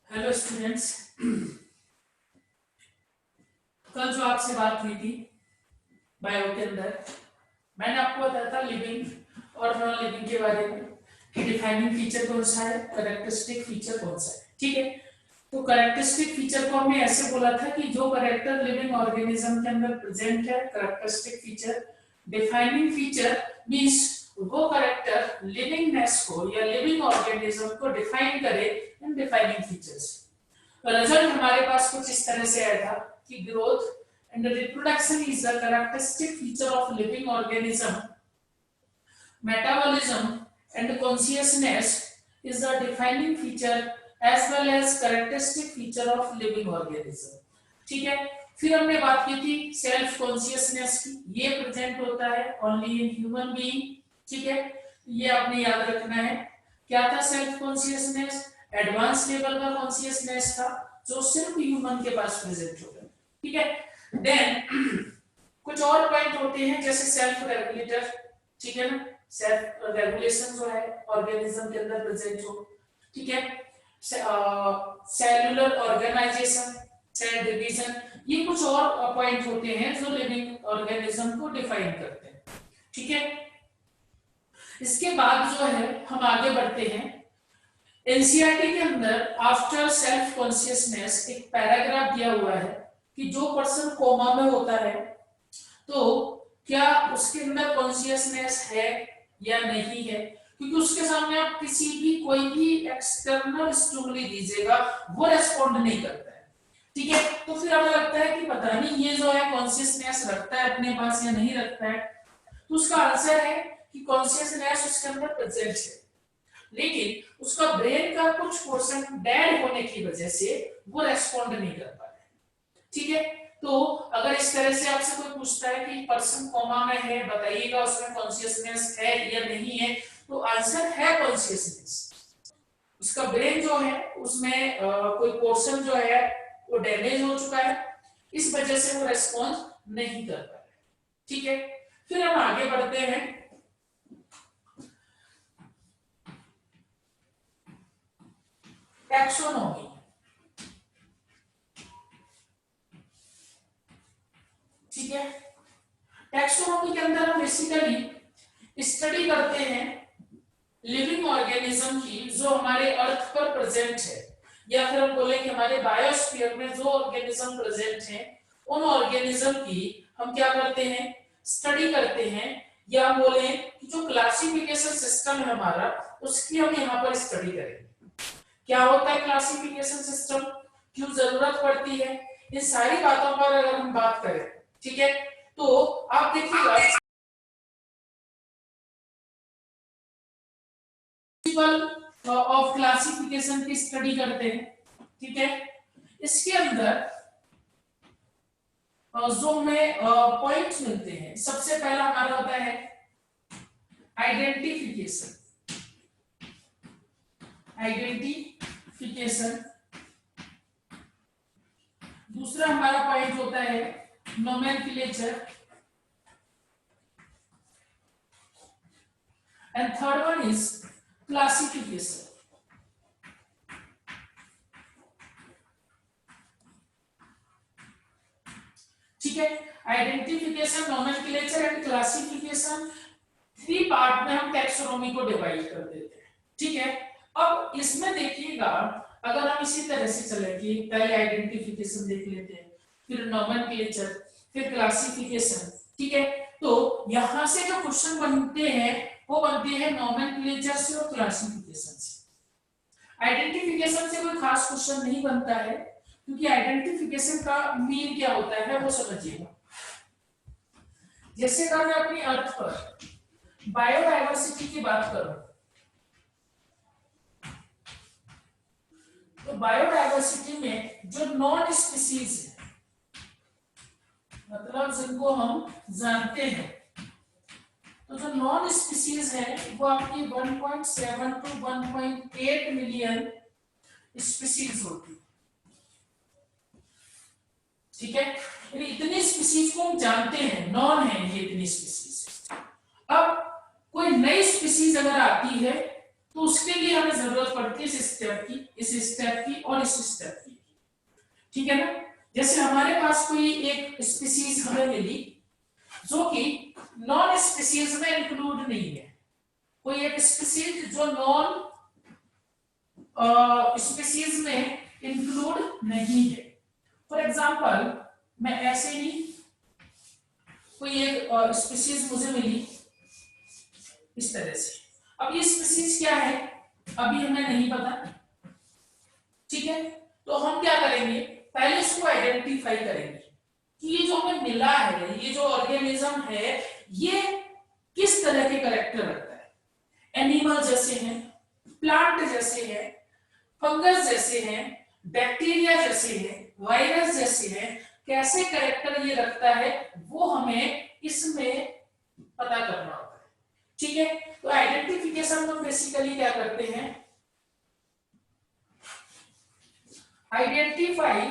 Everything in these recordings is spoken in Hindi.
Hello students. कल जो आपसे बात हुई थी बायो के अंदर, मैंने आपको बताया था लिविंग और नॉन लिविंग के बारे में कि डिफाइनिंग फीचर कौन सा है, करेक्टरिस्टिक फीचर कौन सा है। ठीक है, तो करेक्टरिस्टिक फीचर को हमने ऐसे बोला था कि जो करेक्टर लिविंग ऑर्गेनिज्म के अंदर प्रेजेंट है, characteristic feature. Defining feature means वो करेक्टर लिविंगनेस को या लिविंग ऑर्गेनिज्म को डिफाइन करे इन डिफाइनिंग फीचर्स। तो रिजल्ट हमारे पास कुछ इस तरह से आया था कि growth and reproduction is the characteristic feature of living organism, metabolism and consciousness is the defining feature as well as characteristic feature of living organism. ठीक है, फिर हमने बात की थी सेल्फ कॉन्शियसनेस की, ये प्रेजेंट होता है ओनली इन ह्यूमन बीइंग। ठीक है, ये आपने याद रखना है। क्या था सेल्फ कॉन्शियसनेस? एडवांस लेवल का कॉन्शियसनेस था जो सिर्फ ह्यूमन के पास प्रेजेंट होगा। ठीक है, देन कुछ और पॉइंट होते हैं जैसे सेल्फ रेगुलेटर। ठीक है ना, सेल्फ रेगुलेशन जो है ऑर्गेनिज्म के अंदर प्रेजेंट हो। ठीक है, सेलुलर ऑर्गेनाइजेशन, सेल डिवीजन, ये कुछ और पॉइंट होते हैं जो लिविंग ऑर्गेनिज्म को डिफाइन करते हैं। ठीक है, इसके बाद जो है हम आगे बढ़ते हैं। एनसीईआरटी के अंदर आफ्टर सेल्फ कॉन्शियसनेस एक पैराग्राफ दिया हुआ है कि जो पर्सन कोमा में होता है तो क्या उसके अंदर कॉन्शियसनेस है या नहीं है, क्योंकि उसके सामने आप किसी भी कोई भी एक्सटर्नल स्टिमुली दीजिएगा वो रेस्पॉन्ड नहीं करता है। ठीक है, तो फिर हमें लगता है कि पता नहीं ये जो है कॉन्शियसनेस रखता है अपने पास या नहीं रखता है। तो उसका आंसर है कि कॉन्शियसनेस उसके अंदर प्रेजेंट है, लेकिन उसका ब्रेन का कुछ पोर्शन डेड होने की वजह से वो रेस्पॉन्ड नहीं कर पा रहा है। ठीक है, तो अगर इस तरह से आपसे कोई पूछता है कि पर्सन कोमा में है, बताइएगा उसमें कॉन्शियसनेस है या नहीं है, तो आंसर है कॉन्शियसनेस। उसका ब्रेन जो है उसमें कोई पोर्शन जो है वो डैमेज हो चुका है, इस वजह से वो रेस्पॉन्स नहीं कर पा रहा है। ठीक है, फिर हम आगे बढ़ते हैं। टैक्सोनॉमी। ठीक है, टैक्सोनॉमी के अंदर हम बेसिकली स्टडी करते हैं लिविंग ऑर्गेनिज्म की जो हमारे अर्थ पर प्रेजेंट है, या फिर हम बोले कि हमारे बायोस्फीयर में जो ऑर्गेनिज्म प्रेजेंट है उन ऑर्गेनिज्म की हम क्या करते हैं, स्टडी करते हैं। या बोले कि जो क्लासिफिकेशन सिस्टम है हमारा उसकी हम यहाँ पर स्टडी करेंगे। क्या होता है क्लासिफिकेशन सिस्टम, क्यों जरूरत पड़ती है, इन सारी बातों पर अगर हम बात करें। ठीक है, तो आप देखिएगा ऑफ क्लासिफिकेशन की स्टडी करते हैं। ठीक है, इसके अंदर जो हमें पॉइंट्स मिलते हैं, सबसे पहला हमारा होता है आइडेंटिफिकेशन। आइडेंटिफिकेशन, दूसरा हमारा पॉइंट होता है nomenclature, and third one is classification. ठीक है, identification, nomenclature and classification, three part में हम टैक्सोनॉमी को डिवाइड कर देते हैं। ठीक है, अब इसमें देखिएगा अगर हम इसी तरह से चले कि पहले आइडेंटिफिकेशन देख लेते हैं, फिर नोमेनक्लेचर, फिर क्लासिफिकेशन। ठीक है, तो यहां से जो क्वेश्चन बनते हैं वो बनते हैं नोमेनक्लेचर से और क्लासिफिकेशन से। आइडेंटिफिकेशन से कोई खास क्वेश्चन नहीं बनता है, क्योंकि आइडेंटिफिकेशन का मीन क्या होता है वो समझिएगा। जैसे अगर मैं अपनी अर्थ पर बायोडायवर्सिटी की बात करूं, तो बायोडायवर्सिटी में जो नॉन स्पीसीज है, मतलब जिनको हम जानते हैं, तो जो नॉन स्पीसीज है वो आपकी 1.7 टू 1.8 मिलियन स्पीसीज होती। ठीक है, इतनी स्पीसीज को हम जानते हैं, नॉन है ये इतनी स्पीसीज। अब कोई नई स्पीसीज अगर आती है तो उसके लिए हमें जरूरत पड़ती है इस स्टेप की, इस स्टेप की और इस स्टेप की। ठीक है ना। जैसे हमारे पास कोई एक स्पीसीज हमें मिली जो कि नॉन स्पीसीज में इंक्लूड नहीं है, कोई एक स्पीसीज जो नॉन स्पीसीज में इंक्लूड नहीं है। फॉर एग्जांपल मैं ऐसे ही कोई एक स्पीसीज मुझे मिली इस तरह से। अब ये स्पीसीज क्या है अभी हमें नहीं पता, ठीक है। तो हम क्या करेंगे, पहले इसको आइडेंटिफाई करेंगे कि ये जो हमें मिला है, ये जो ऑर्गेनिज्म है, ये किस तरह के कैरेक्टर रखता है। एनिमल जैसे हैं, प्लांट जैसे हैं, फंगस जैसे हैं, बैक्टीरिया जैसे हैं, वायरस जैसे हैं, कैसे कैरेक्टर ये रखता है वो हमें इसमें पता करना होता है। ठीक है। तो आइडेंटिफिकेशन में बेसिकली क्या करते हैं, identify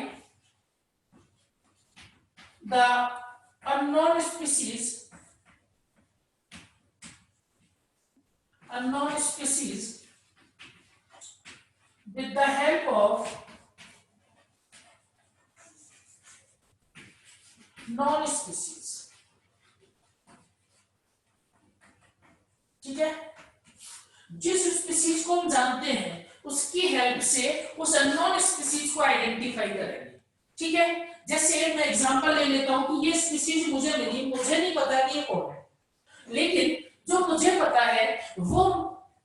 the unknown species with the help of non species. ठीक है। जिस स्पीसीज को हम जानते हैं उसकी हेल्प से उस अननोन स्पीसीज को आइडेंटिफाई करेंगे। ठीक है। जैसे मैं एग्जांपल ले लेता हूं कि ये स्पीसीज मुझे मिली, मुझे नहीं पता कि ये कौन है, लेकिन जो मुझे पता है वो,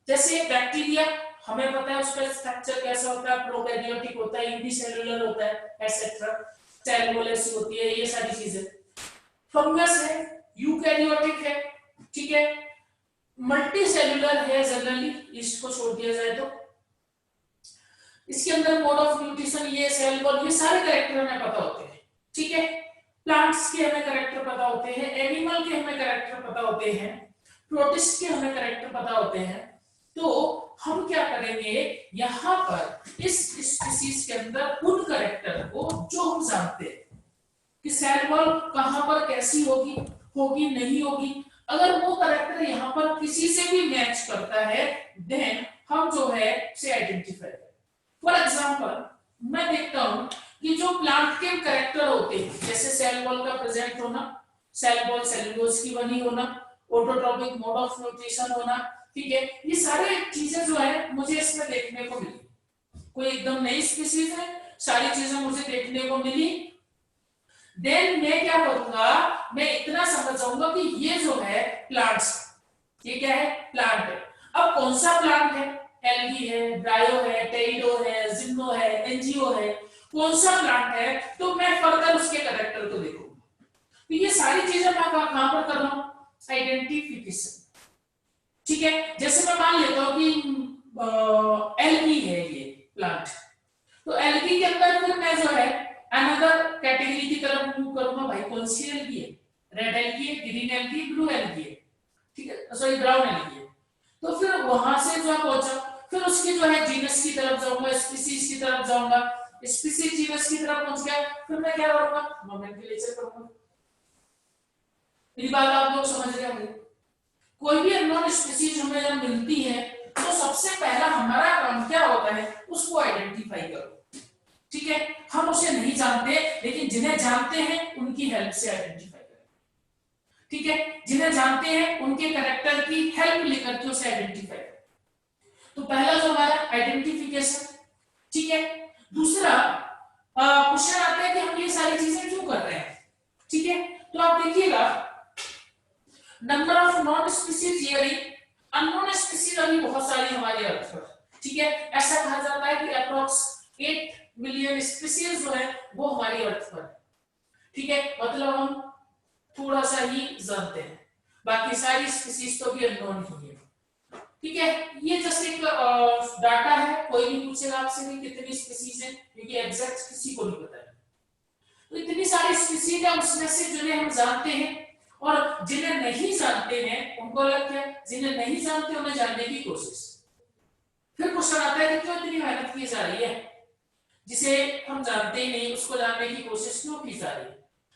जैसे बैक्टीरिया हमें पता है उसका स्ट्रक्चर कैसा होता है, प्रोकैरियोटिक होता है, यूनिसेलुलर होता है, एटसेट्रा, सेल वॉल ऐसी होती है, ये सारी चीजें। फंगस है, यूकैरियोटिक है, ठीक है, मल्टी सेलुलर है जनरली, इसको छोड़ दिया जाए तो। इसके अंदर मोड ऑफ न्यूट्रिशन, ये सेल वॉल, ये सारे कैरेक्टर हमें पता होते हैं। ठीक है। प्लांट्स के हमें कैरेक्टर पता होते हैं, एनिमल के हमें कैरेक्टर पता होते हैं, प्रोटिस्ट के हमें कैरेक्टर पता होते हैं। तो हम क्या करेंगे, यहां पर इस स्पीसीज के अंदर उन कैरेक्टर को जो हम जानते हैं कि सेल वॉल कहां पर कैसी होगी, होगी नहीं होगी, अगर वो कैरेक्टर यहां पर किसी से भी मैच करता है देन हम जो है उसे आइडेंटिफाई करें। फॉर एग्जांपल मैं देखता हूं कि जो प्लांट के कैरेक्टर होते हैं, जैसे सेल वॉल का प्रेजेंट होना, सेल वॉल सेलुलोज की बनी होना, ऑटोट्रोपिक मोड ऑफ न्यूट्रिशन होना, ठीक है, ये सारे चीजें जो है मुझे इसमें देखने को मिली। कोई एकदम नई स्पीसीज है, सारी चीजें मुझे देखने को मिली। देन मैं क्या करूंगा, मैं इतना समझ जाऊंगा कि ये जो है प्लांट्स, ये क्या है, प्लांट है। अब कौन सा प्लांट है, एल्गी है, ब्रायो है, टेरिडो है, जिम्नो है, एनजीओ है, कौन सा प्लांट है, तो मैं फर्दर उसके कैरेक्टर को देखूंगा। तो ये सारी चीजें मैं कहां पर कर रहा हूं, आइडेंटिफिकेशन। ठीक है। जैसे मैं मान लेता हूं कि एल्गी है ये प्लांट, तो एल्गी के अंदर फिर मैं जो है अनदर कैटेगरी की तरफ मूव करूंगा। भाई कौन सी एल्गी है, रेड एल्गी है, ग्रीन एल्गी है, ब्लू एल्गी है, ठीक है, सॉरी ब्राउन एल्गी है। तो फिर वहां से जो पहुंचा, फिर उसके जो है जीनस की तरफ जाऊंगा, स्पीसीज की तरफ जाऊंगा, स्पीसीज जीनस की तरफ पहुंच गया, फिर मैं क्या करूंगा, नोमेनक्लेचर करूंगा। मेरी बात आप लोग समझ रहे होंगे। कोई भी अननोन स्पीसीज हमें जब मिलती है तो सबसे पहला हमारा काम क्या होता है, उसको आइडेंटिफाई करो। ठीक है। हम उसे नहीं जानते, लेकिन जिन्हें जानते हैं उनकी हेल्प से आइडेंटिफाई करें। ठीक है। जिन्हें जानते हैं उनके कैरेक्टर की हेल्प लेकर के उसे आइडेंटिफाई करें। तो पहला जो हमारा आइडेंटिफिकेशन। ठीक है। दूसरा क्वेश्चन आता है कि हम ये सारी चीजें क्यों कर रहे हैं। ठीक है। तो आप देखिएगा, number of non species hearing, unknown species अभी बहुत सारी हमारी अर्थ पर। ठीक है। ऐसा कहा जाता है कि अप्रॉक्स 8 मिलियन स्पीसीज जो है वो हमारी अर्थ पर। ठीक है। मतलब हम थोड़ा सा ही जानते हैं, बाकी सारी स्पीसीज तो भी अननोन ही है। ठीक है। ये जस्ट एक डाटा है, कोई भी पूछेगा आपसे कि कितनी स्पीसीज है, क्योंकि एग्जैक्ट किसी को नहीं पता है। तो इतनी सारी स्पीसीज है, उसमें से जिन्हें हम जानते हैं और जिन्हें नहीं जानते हैं उनको अलग है, जिन्हें नहीं जानते उन्हें जानने की कोशिश। फिर क्वेश्चन आता है कि क्यों इतनी मेहनत की जा रही है, जिसे हम जानते ही नहीं उसको जानने की कोशिश क्यों की जा रही है।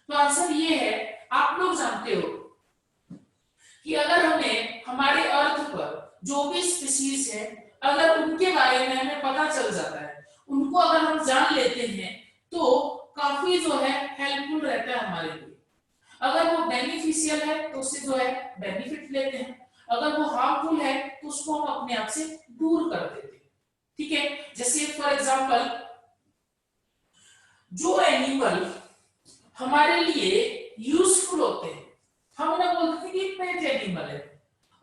तो आंसर ये है, आप लोग जानते हो कि अगर हमें हमारे अर्थ पर जो भी स्पीसीज है अगर उनके बारे में हमें पता चल जाता है, उनको अगर हम जान लेते हैं तो काफी जो है हेल्पफुल रहता है हमारे लिए। अगर वो बेनिफिशियल है तो उससे जो है बेनिफिट लेते हैं, अगर वो हार्मफुल है तो उसको हम अपने आप से दूर कर देते हैं। ठीक है, जैसे फॉर एग्जांपल जो एनिमल हमारे लिए यूजफुल होते हैं, हम उन्हें बोलते हैं कि पेट एनिमल है,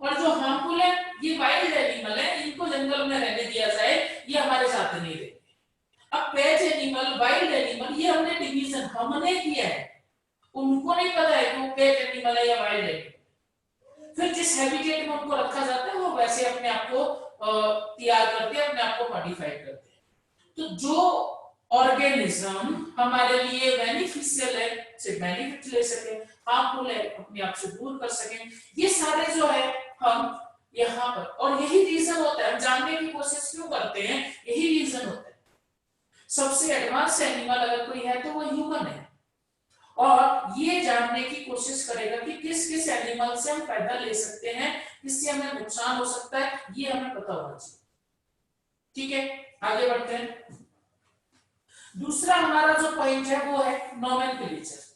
और जो हार्मफुल है ये वाइल्ड एनिमल है, इनको जंगल में रहने दिया जाए, ये हमारे साथ नहीं रहते। अब पेट एनिमल, वाइल्ड एनिमल, ये हमने डिवीजन हमने किया है, उनको नहीं पता है कि वो पेट एनिमल है या वाइल्ड एनिमल। फिर जिस हैबिटेट में उनको रखा जाता है वो वैसे अपने आप को तैयार करते हैं, अपने आप को मॉडिफाई करते हैं। तो जो ऑर्गेनिज्म हमारे लिए बेनिफिशियल है, से बेनिफिट ले सके, हार्मफुल है अपने आप से दूर कर सके, ये सारे जो है हम यहाँ पर, और यही रीजन होता है, हम जानने की कोशिश क्यों करते हैं, यही रीजन होता है। सबसे एडवांस एनिमल अगर कोई है तो वो ह्यूमन है, और ये जानने की कोशिश करेगा कि किस किस एनिमल से हम फायदा ले सकते हैं, किससे हमें नुकसान हो सकता है, ये हमें पता होना चाहिए। ठीक है, आगे बढ़ते हैं। दूसरा हमारा जो पॉइंट है वो है नोमेनक्लेचर।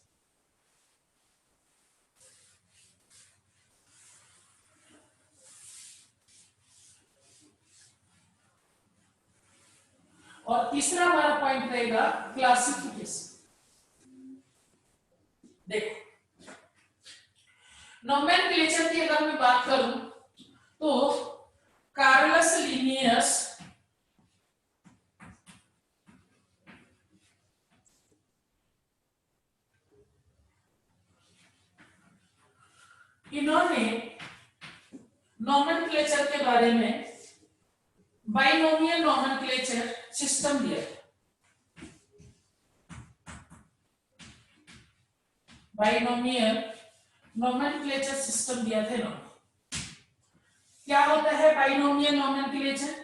और तीसरा हमारा पॉइंट रहेगा क्लासिफिकेशन। देखो, नोमेनक्लेचर की अगर मैं बात करूं तो कार्लस लिनियस इन्होंने नोमेनक्लेचर के बारे में बाइनोमियल नोमेनक्लेचर सिस्टम दिया है। बाइनोमियल नोमेनक्लेचर सिस्टम दिया था इन्होंने। क्या होता है बाइनोमियल नोमेनक्लेचर?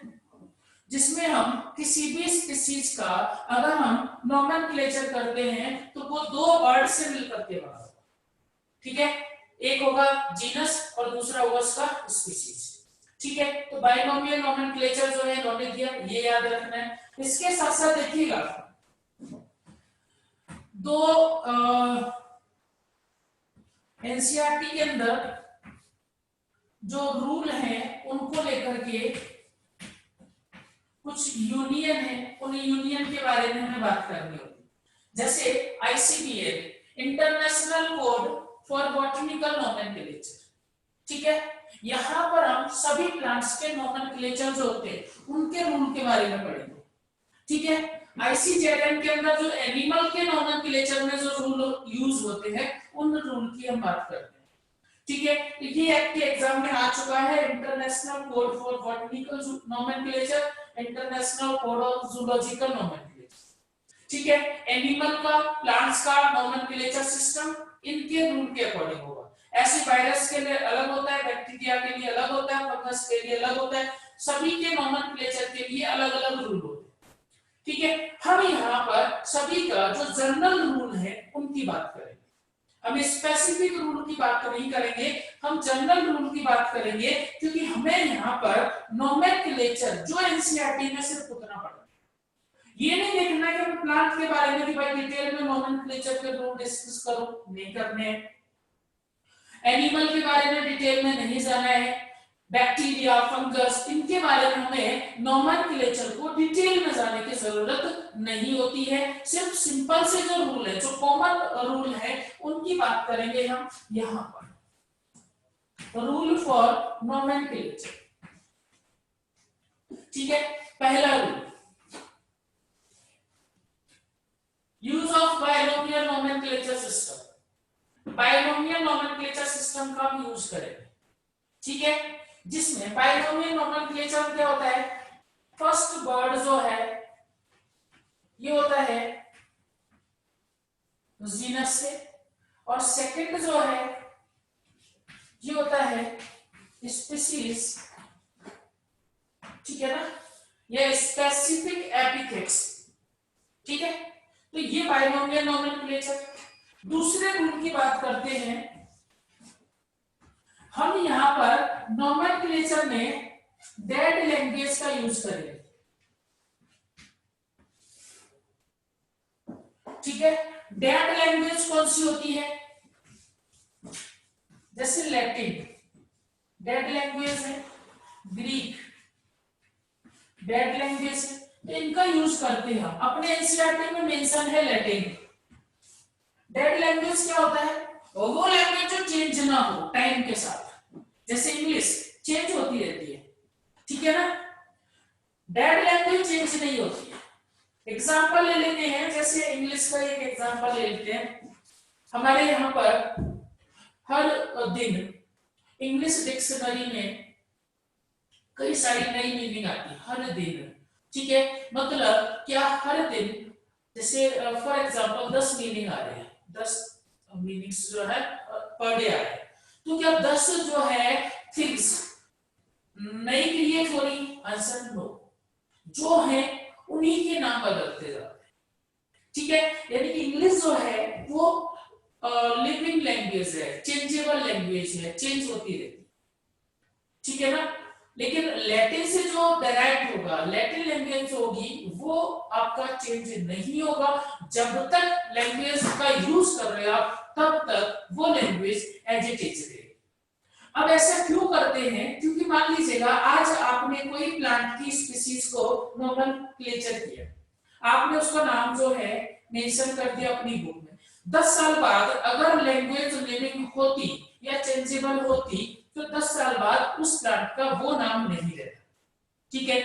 जिसमें हम किसी भी स्पीशीज का अगर हम नोमेनक्लेचर करते हैं तो वो दो वर्ड से मिलकर के बना होगा। ठीक है, एक होगा जीनस और दूसरा होगा उसका स्पीशीज। ठीक है, तो बाइनोमियल नोमेनक्लेचर जो है इन्होंने दिया, ये याद रखना है। इसके साथ साथ देखिएगा दो एनसीईआरटी के अंदर जो रूल हैं उनको लेकर के कुछ यूनियन है, उन यूनियन के बारे में हमें बात करनी होगी। जैसे ICBN, international code for botanical nomenclature. ठीक है, यहां पर हम सभी प्लांट्स के नोमेनक्लेचर जो होते हैं उनके रूल के बारे में पढ़ेंगे। ठीक है, आईसीजेएन के अंदर जो एनिमल के नोमेनक्लेचर में जो रूल यूज होते हैं उन रूल की हम बात करते हैं। ठीक है, ये आपके एग्जाम में आ चुका है, international code for botanical nomenclature, international code of zoological nomenclature. ठीक है, एनिमल का, प्लांट्स का नोमेनक्लेचर सिस्टम इनके रूल के अकॉर्डिंग होगा। ऐसे वायरस के लिए अलग होता है, बैक्टीरिया के लिए अलग होता है, फंगस के लिए अलग होता है, सभी के नोमेनक्लेचर के लिए अलग अलग रूल होते हैं। ठीक है, हम यहाँ पर सभी का जो जनरल रूल है उनकी बात करेंगे, हम स्पेसिफिक रूल की बात नहीं करेंगे, हम जनरल रूल की बात करेंगे, क्योंकि हमें यहाँ पर नोमेनक्लेचर जो एनसीईआरटी में सिर्फ उतना पढ़ना है। ये नहीं देखना कि हम प्लांट के बारे में कि भाई डिटेल में नोमेनक्लेचर के रूल डिस्कस करो, नहीं करने हैं। एनिमल के बारे में डिटेल में नहीं जाना है, बैक्टीरिया, फंगस, इनके बारे में हमें नोमेनक्लेचर को डिटेल में जाने की जरूरत नहीं होती है। सिर्फ सिंपल से जो रूल है, जो कॉमन रूल है, उनकी बात करेंगे हम यहां पर। Rule for nomenclature. ठीक है, पहला rule, use of binomial nomenclature system. Binomial nomenclature system का हम यूज करेंगे। ठीक है, जिसमें बाइनोमियल नोमेनक्लेचर क्या होता है, फर्स्ट वर्ड जो है ये होता है जीनस से, और सेकंड जो है ये होता है स्पीशीज। ठीक है ना, ये स्पेसिफिक एपिथेट्स। ठीक है, तो ये बाइनोमियल नोमेनक्लेचर। दूसरे रूल की बात करते हैं हम, यहां पर नोमेनक्लेचर में दैट लैंग्वेज का यूज करेंगे। ठीक है, दैट लैंग्वेज कौन सी होती है? जैसे लैटिन दैट लैंग्वेज है, ग्रीक दैट लैंग्वेज है, तो इनका यूज करते हैं हम। अपने एनसीईआरटी में मेंशन है लैटिन। दैट लैंग्वेज क्या होता है? वो लैंग्वेज जो चेंज ना हो टाइम के साथ, जैसे इंग्लिश चेंज होती रहती है, ठीक है ना। दैट लैंग्वेज चेंज नहीं होती है। एग्जांपल ले लेते हैं, जैसे इंग्लिश का एक एग्जांपल ले लेते हैं। हमारे यहाँ पर हर दिन इंग्लिश डिक्शनरी में कई सारी नई मीनिंग आती है हर दिन, ठीक है। मतलब क्या हर दिन, जैसे फॉर एग्जांपल 10 मीनिंग आ रहे हैं, 10 मीनिंग्स जो है पर डे आ रहे हैं, तो क्या 10 जो है थिंग्स नई क्रिएट हो रही? आंसर नो, जो है उन्हीं के नाम बदलते जाते हैं, ठीक है। यानी कि इंग्लिश जो है वो लिविंग लैंग्वेज है, चेंजेबल लैंग्वेज है, चेंज होती रहती है, ठीक है ना। लेकिन लैटिन से जो डायरेक्ट होगा, लैटिन लैंग्वेज होगी, वो आपका चेंज नहीं होगा। जब तक लैंग्वेज का यूज कर रहे हो आप, तब तक वो लैंग्वेज एज इट इज रहेगी। अब ऐसा क्यों करते हैं? क्योंकि मान लीजिएगा आज आपने कोई प्लांट की स्पीसीज को नोमेनक्लेचर किया, आपने उसका नाम जो है मेंशन कर दिया अपनी बुक में। 10 साल बाद अगर लैंग्वेज लिविंग होती या चेंजेबल होती, तो 10 साल बाद उस प्लांट का वो नाम नहीं रहता, ठीक है।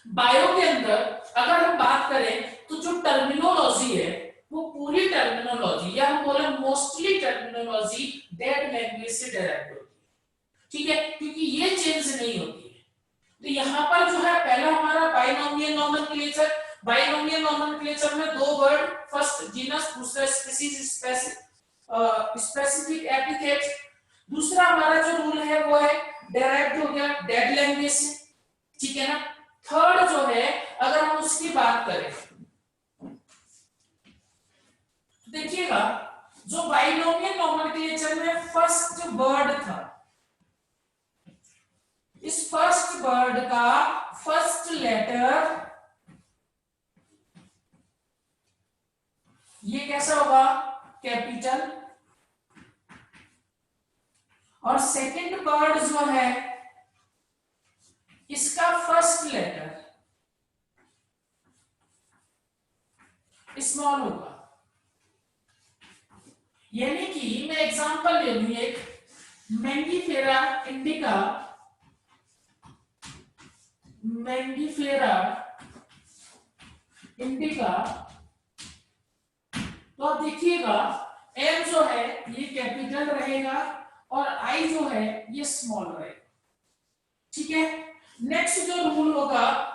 बायो के अंदर अगर हम बात करें, तो जो टर्मिनोलॉजी है वो पूरी टर्मिनोलॉजी, या हम बोले मोस्टली टर्मिनोलॉजी दैट लैंग्वेज से डायरेक्ट होती है, ठीक है, क्योंकि ये चेंज नहीं होती है। तो यहाँ पर जो है पहला हमारा बाइनोमियल नोमेनक्लेचर। बाइनोमियल नोमेनक्लेचर में दो वर्ड, फर्स्ट जीनस, दूसरा स्पीसीज, स्पेसिफिक एपिथेट। दूसरा हमारा जो रूल है वो है डायरेक्ट हो गया डेड लैंग्वेज से, ठीक है ना। थर्ड जो है अगर हम उसकी बात करें, देखिएगा जो बाइनोमियल नोमेनक्लेचर में फर्स्ट वर्ड था, इस फर्स्ट वर्ड का फर्स्ट लेटर ये कैसा होगा? कैपिटल। और सेकंड वर्ड जो है इसका फर्स्ट लेटर स्मॉल होगा। यानी कि मैं एग्जांपल ले लूं, एक मैंगीफेरा इंडिका, मैंगीफेरा इंडिका, तो आप देखिएगा एम जो है ये कैपिटल रहेगा और आई जो है ये स्मॉल रहेगा, ठीक है। नेक्स्ट जो रूल होगा,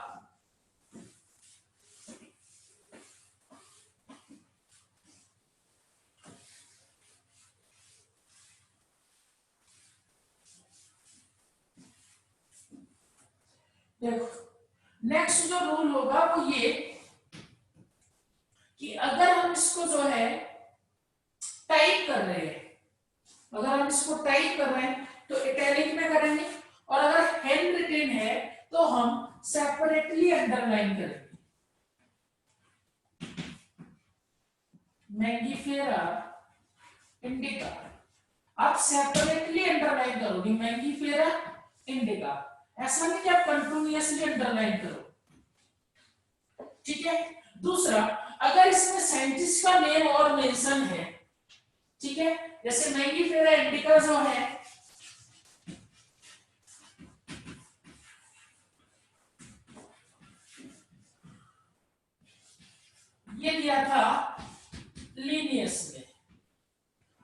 देखो नेक्स्ट जो रूल होगा वो ये कि अगर हम इसको जो है टाइप कर रहे हैं, अगर हम इसको टाइप कर रहे हैं तो इटैलिक में करेंगे, और अगर हैंड रिटेन है तो हम सेपरेटली अंडरलाइन करेंगे। मैंगीफेरा इंडिका, आप सेपरेटली अंडरलाइन करोगे मैंगीफेरा इंडिका, ऐसा नहीं कि आप कंटिन्यूअसली अंडरलाइन करो, ठीक है। दूसरा, अगर इसमें साइंटिस्ट का नेम और मेंशन है, ठीक है, जैसे मैंगीफेरा इंडिका जो है ये दिया था लीनियस में,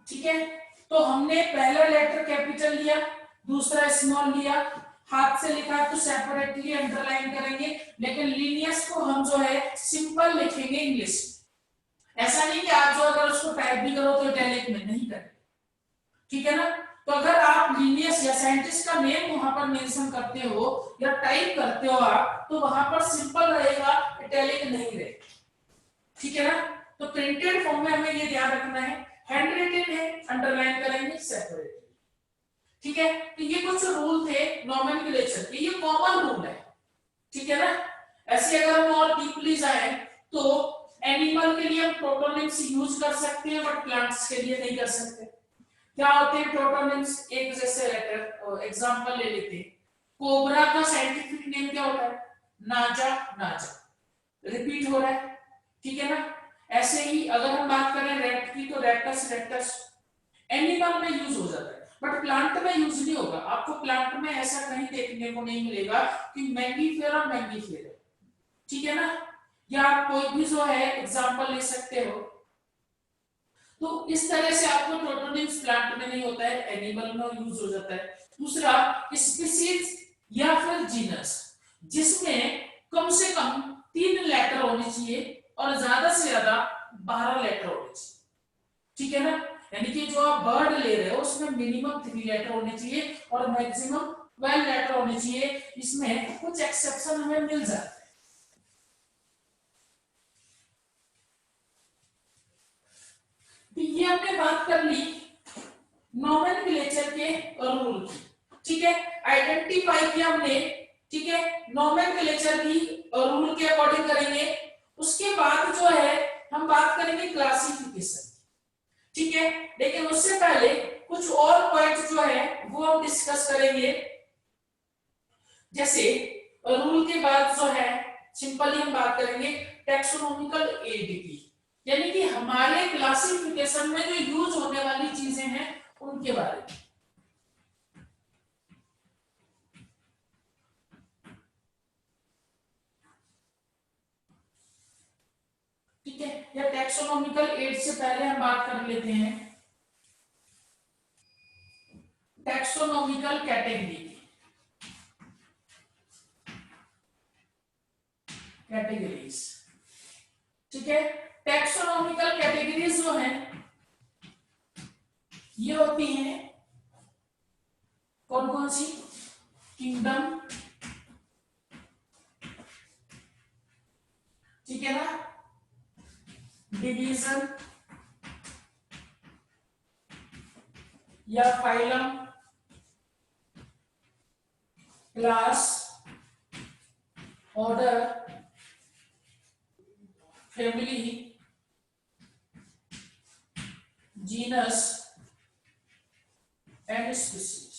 ठीक है, तो हमने पहला लेटर कैपिटल लिया, दूसरा स्मॉल लिया, हाथ से लिखा तो सेपरेटली अंडरलाइन करेंगे, लेकिन लीनियस को हम जो है सिंपल लिखेंगे इंग्लिश। ऐसा नहीं कि आप जो अगर उसको टाइप भी करो तो इटैलिक में नहीं करें, ठीक है ना। तो अगर आप लीनियस या साइंटिस्ट का नेम वहां पर मेंशन करते हो या टाइप करते हो आप, तो वहां पर सिंपल रहेगा, इटैलिक नहीं रहेगा, ठीक है ना। तो प्रिंटेड फॉर्म में हमें ये ध्यान रखना है, हैंड रिटन है अंडरलाइन करेंगे सेपरेटली, ठीक है, तो ये कुछ रूल थे नोमेनक्लेचर के, ये कॉमन रूल है, ठीक है ना। ऐसे अगर हम और डीपली जाए तो एनिमल के लिए हम प्रोटोनिम्स यूज कर सकते हैं बट प्लांट्स के लिए नहीं कर सकते। क्या होते हैं प्रोटोनिम्स? एक जैसे एग्जांपल ले लेते हैं, कोबरा का साइंटिफिक नेम क्या होता है? नाजा नाजा, रिपीट हो रहा है, ठीक है ना। ऐसे ही अगर हम बात करें रेट की तो रेक्टस रेक्टस, एनिमल में यूज हो जाता है बट प्लांट में यूज नहीं होगा। आपको प्लांट में ऐसा कहीं देखने को नहीं मिलेगा कि मैंगीफेरा मैंगीफेरा, ठीक है ना। या आप कोई भी जो है एग्जांपल ले सकते हो। तो इस तरह से आपको प्रोटोनिम्स प्लांट में नहीं होता है, एनिमल में यूज हो जाता है। दूसरा स्पीसीज या फिर जीनस, जिसमें कम से कम 3 लेटर होने चाहिए और ज्यादा से ज्यादा 12 लेटर होने चाहिए, ठीक है ना। यानी कि जो आप बर्ड ले रहे हो उसमें मिनिमम 3 लेटर होने चाहिए और मैक्सिमम 12 लेटर होने चाहिए। इसमें कुछ एक्सेप्शन हमें मिल जाते हैं। तो ये हमने बात कर ली नोमेनक्लेचर के रूल की, ठीक है, आइडेंटिफाई किया हमने, ठीक है, नोमेनक्लेचर की रूल के अकॉर्डिंग करेंगे। उसके बाद जो है हम बात करेंगे क्लासिफिकेशन, ठीक है। लेकिन उससे पहले कुछ और पॉइंट जो है वो हम डिस्कस करेंगे। जैसे रूल के बाद जो है सिंपली हम बात करेंगे टैक्सोनॉमिकल एड की, यानी कि हमारे क्लासिफिकेशन में जो यूज होने वाली चीजें हैं उनके बारे में, ठीक है। या टैक्सोनॉमिकल एड से पहले हम बात कर लेते हैं टैक्सोनॉमिकल कैटेगरी, कैटेगरीज, ठीक है। टैक्सोनॉमिकल कैटेगरीज जो हैं ये होती हैं कौन कौन सी? किंगडम, ठीक है ना, डिवीजन या phylum, class, order, family, genus and species,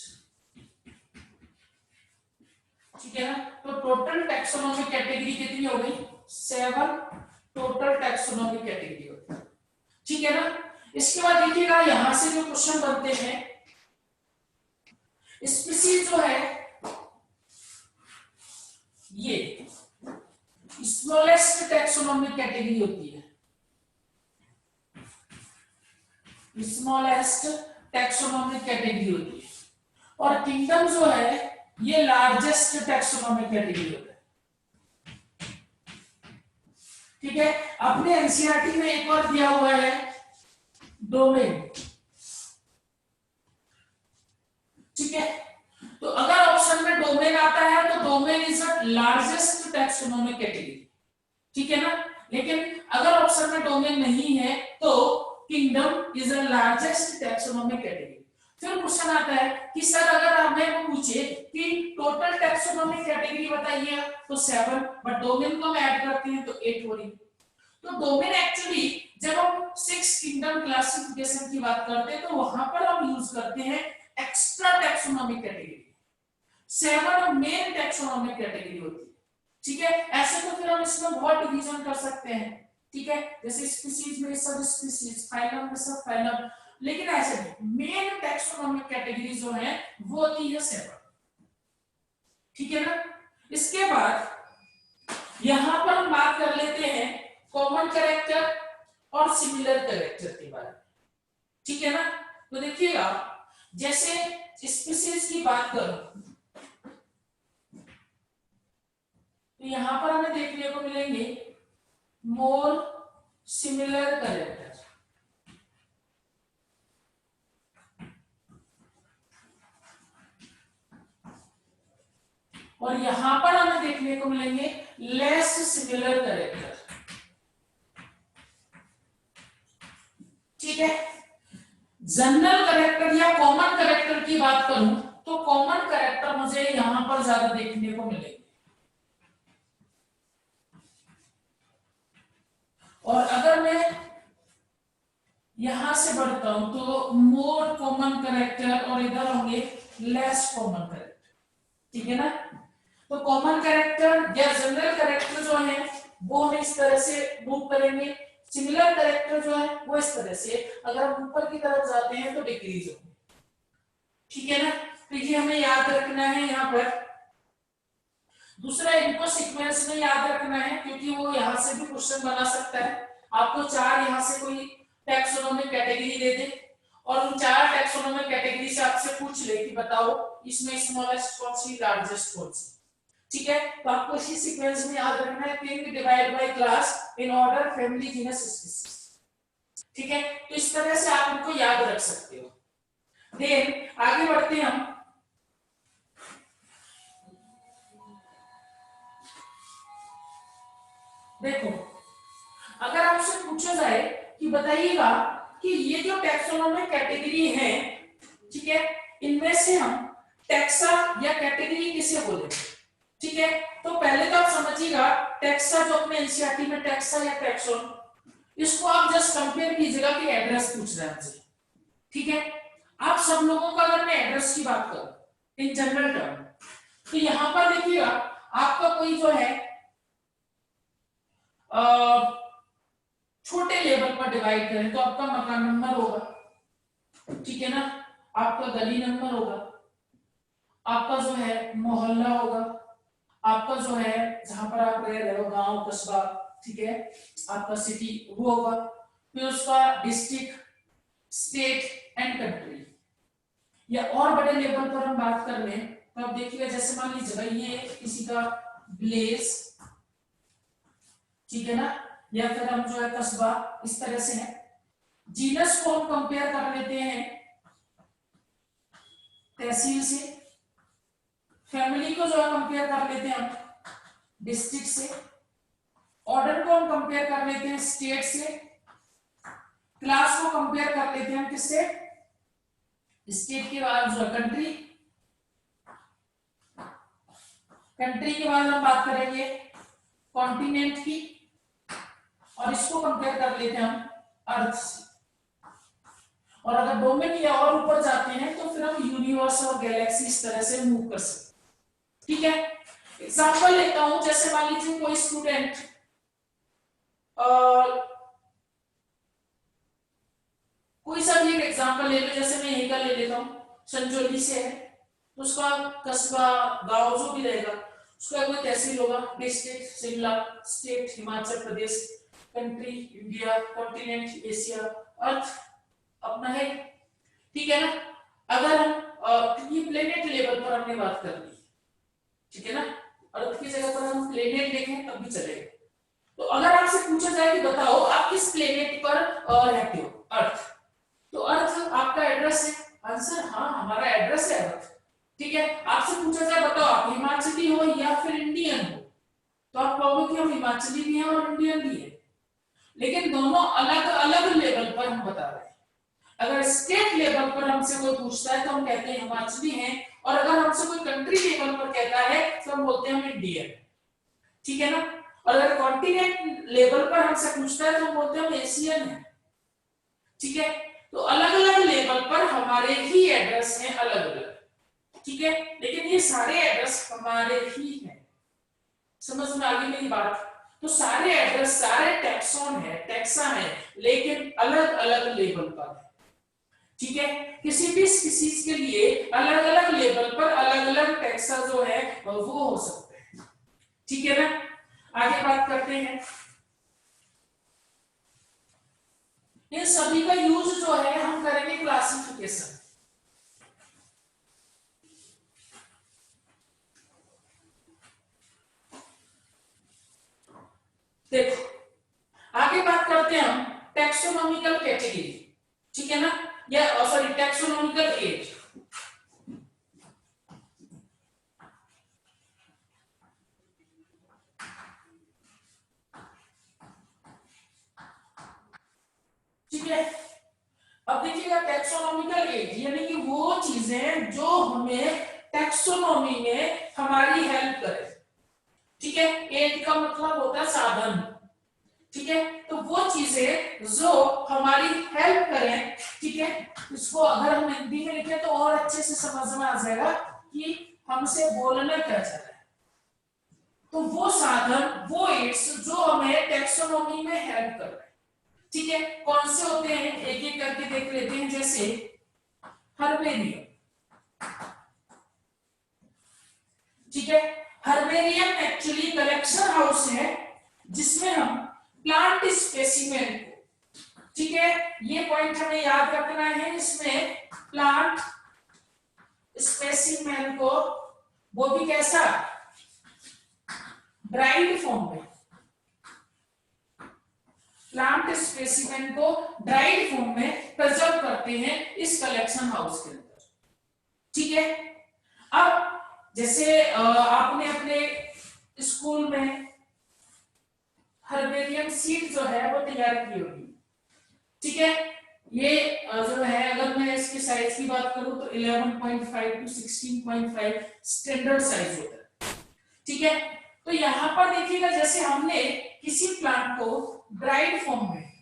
ठीक है ना। तो टोटल टैक्सोनॉमिक कैटेगरी कितनी हो गई? 7 टोटल टैक्सोनॉमिक कैटेगरी होती है, ठीक है ना। इसके बाद देखिएगा यहां से जो क्वेश्चन बनते हैं, स्पीसीज जो है ये स्मॉलेस्ट टैक्सोनॉमिक कैटेगरी होती है, स्मॉलेस्ट टैक्सोनॉमिक कैटेगरी होती है, और किंगडम जो है ये लार्जेस्ट टैक्सोनॉमिक कैटेगरी होता है, ठीक है। अपने एनसीईआरटी में एक और दिया हुआ है डोमेन, ठीक है। तो अगर ऑप्शन में डोमेन आता है तो domain is the largest taxonomic category, ठीक है ना। लेकिन अगर ऑप्शन में डोमेन नहीं है तो kingdom is the largest taxonomic category. फिर क्वेश्चन आता है कि सर अगर हमें पूछे कि टोटल टैक्सोनॉमिक कैटेगरी बताइए तो 7, बट डोमेन को हम ऐड करते हैं तो 8 हो रही। तो डोमेन एक्चुअली जब हम 6 किंगडम क्लासिफिकेशन की बात करते हैं तो वहां पर हम यूज करते हैं extra taxonomic category, 7 main taxonomic category होती है, ठीक है। ऐसे तो फिर हम इसमें बहुत डिवीजन कर सकते हैं, ठीक है, जैसे स्पीसीज में सब स्पीसीज, फाइलम में सब फाइलम, लेकिन ऐसे नहीं, मेन टैक्सोनॉमिक कैटेगरी जो है वो होती है 7, ठीक है ना। इसके बाद यहां पर हम बात कर लेते हैं कॉमन कैरेक्टर और सिमिलर कैरेक्टर के बारे में, ठीक है ना। तो देखिएगा जैसे स्पीसीज की बात करूं तो यहां पर हमें देखने को मिलेंगे मोर सिमिलर कैरेक्टर, और यहां पर हमें देखने को मिलेंगे लेस सिमिलर कैरेक्टर, ठीक है। जनरल करेक्टर या कॉमन करेक्टर की बात करूं तो कॉमन करेक्टर मुझे यहां पर ज्यादा देखने को मिलेंगे, और अगर मैं यहां से बढ़ता हूं तो मोर कॉमन करेक्टर और इधर होंगे लेस कॉमन करेक्टर, ठीक है ना। तो कॉमन करेक्टर या जनरल करेक्टर जो है वो हम इस तरह से मूव करेंगे, सिमिलर करेक्टर जो है वो इस तरह से, अगर हम ऊपर की तरफ जाते हैं तो डिक्रीज होंगे, ठीक है ना। तो ये हमें याद रखना है यहाँ पर। दूसरा, इनको सीक्वेंस में याद रखना है क्योंकि वो यहाँ से भी क्वेश्चन बना सकता है। आपको चार यहाँ से कोई टैक्सोनॉमिक कैटेगरी दे दे और उन चार टैक्सोनॉमिक कैटेगरी से आपसे पूछ ले कि बताओ इसमें स्मॉलेस्ट कौन सी, लार्जेस्ट कौन सी, ठीक है। तो आपको इसी सीक्वेंस में याद रखना है, think divide by class in order family genus species, ठीक है। तो इस तरह से आप इनको याद रख सकते हो। देन आगे बढ़ते हैं हम। देखो, अगर आपसे पूछा जाए कि बताइएगा कि ये जो टैक्सोनॉमिक कैटेगरी है, ठीक है, इनमें से हम टैक्सा या कैटेगरी किसे बोलेंगे, ठीक है। तो पहले तो आप समझिएगा, टैक्सा जो अपने एनसीईआरटी में टैक्सा या टैक्सोन, इसको आप जस्ट कंपेयर कीजिएगा कि एड्रेस पूछ रहे हैं हमसे, ठीक है। आप सब लोगों का अगर मैं एड्रेस की बात करूं इन जनरल टर्म, तो यहां पर देखिएगा आपका कोई जो है छोटे लेवल पर डिवाइड करें तो आपका मकान नंबर होगा, ठीक है ना, आपका गली नंबर होगा, आपका जो है मोहल्ला होगा, आपका जो है जहां पर आप रह रहे हो गांव कस्बा, ठीक है, आपका सिटी वो होगा, फिर उसका डिस्ट्रिक्ट, स्टेट एंड कंट्री। या और बड़े लेवल पर हम बात कर लें तो आप देखिएगा, जैसे मान लीजिए भाई ये किसी का विलेज, ठीक है ना, या फिर हम जो है कस्बा, इस तरह से है। जीनस को हम कंपेयर कर लेते हैं तहसील से, फैमिली को जो है कंपेयर कर लेते हैं हम डिस्ट्रिक्ट से, ऑर्डर को हम कंपेयर कर लेते हैं स्टेट से, क्लास को कंपेयर कर लेते हैं किससे, स्टेट के बाद जो कंट्री, कंट्री के बाद हम बात करेंगे कॉन्टिनेंट की, और इसको कंपेयर कर लेते हैं हम अर्थ से। और अगर डोमेन या और ऊपर जाते हैं तो फिर हम यूनिवर्स और गैलेक्सी इस तरह से मूव कर सकते हैं, ठीक है। एग्जांपल लेता हूं, जैसे मान लीजिए कोई स्टूडेंट कोई सा भी एक एग्जांपल ले लो, जैसे मैं यही का ले लेता हूं, संजौली से है, तो उसका कस्बा गांव जो भी रहेगा उसका कोई तहसील होगा, district Shimla, state Himachal Pradesh, country India, continent Asia, अर्थ अपना है, ठीक है ना। अगर हम ये प्लेनेट लेवल पर हमने बात कर ली, ठीक है ना, अर्थ की जगह पर हम प्लेनेट देखें तब भी चलेगा। तो अगर आपसे पूछा जाए कि बताओ आप किस प्लेनेट पर रहते हो, अर्थ, तो अर्थ आपका एड्रेस है, आंसर हाँ हमारा एड्रेस है अर्थ, ठीक है। आपसे पूछा जाए बताओ आप हिमाचली हो या फिर इंडियन हो, तो आप कहोगे कि हम हिमाचली भी हैं और इंडियन भी है, लेकिन दोनों अलग अलग लेवल पर हम बता रहे हैं। अगर स्टेट लेवल पर हमसे कोई पूछता है तो हम कहते हैं हिमाचली हैं, और अगर हमसे कोई कंट्री लेवल पर कहता है तो हम बोलते हैं हम इंडियन, ठीक है ना। और अगर कॉन्टिनेंट लेवल पर हमसे पूछता है तो हम बोलते हैं हम एशियन है, ठीक है। तो अलग अलग लेवल पर हमारे ही एड्रेस हैं अलग अलग, ठीक है, लेकिन ये सारे एड्रेस हमारे ही हैं। समझ में आ गई मेरी बात। तो सारे एड्रेस सारे टैक्सोन है, टैक्सा है, लेकिन अलग अलग लेवल पर है, ठीक है। किसी भी स्पीशीज के लिए अलग अलग लेवल पर अलग अलग टैक्सा जो है वो हो सकते हैं, ठीक है ना। आगे बात करते हैं, इन सभी का यूज जो है हम करेंगे क्लासिफिकेशन। देखो, आगे बात करते हैं हम टैक्सोनॉमिकल कैटेगरी, ठीक है ना, या सॉरी टैक्सोनॉमिकल एज। ठीक है, अब देखिएगा टैक्सोनॉमी चीजें जो हमें टैक्सोनॉमी में हमारी हेल्प करे। ठीक है, एड का मतलब होता है साधन। ठीक है, तो वो चीजें जो हमारी हेल्प करें, ठीक है, इसको अगर हम हिंदी में लिखें तो और अच्छे से समझ में आ जाएगा कि हमसे बोलना क्या चाह रहा है। तो वो साधन, वो एड्स जो हमें टैक्सोनॉमी में हेल्प कर रहे हैं। ठीक है, कौन से होते हैं एक एक करके देख लेते हैं। जैसे हर्बेरियम, ठीक है, हर्बेरियम एक्चुअली कलेक्शन हाउस है जिसमें हम प्लांट स्पेसिमेन को, ठीक है, ये पॉइंट हमें याद रखना है, इसमें प्लांट स्पेसिमेन को, वो भी कैसा, ड्राइड फॉर्म में, प्लांट स्पेसिमेन को ड्राइड फॉर्म में प्रिजर्व करते हैं इस कलेक्शन हाउस के अंदर। ठीक है, अब जैसे आपने अपने स्कूल में हर्बेरियम सीट जो है वो तैयार की होगी। ठीक है, ये जो है अगर मैं इसके साइज की बात करूं तो 11.5 टू 16.5 स्टैंडर्ड साइज होता है। ठीक है, तो यहां पर देखिएगा जैसे हमने किसी प्लांट को ड्राइड फॉर्म में,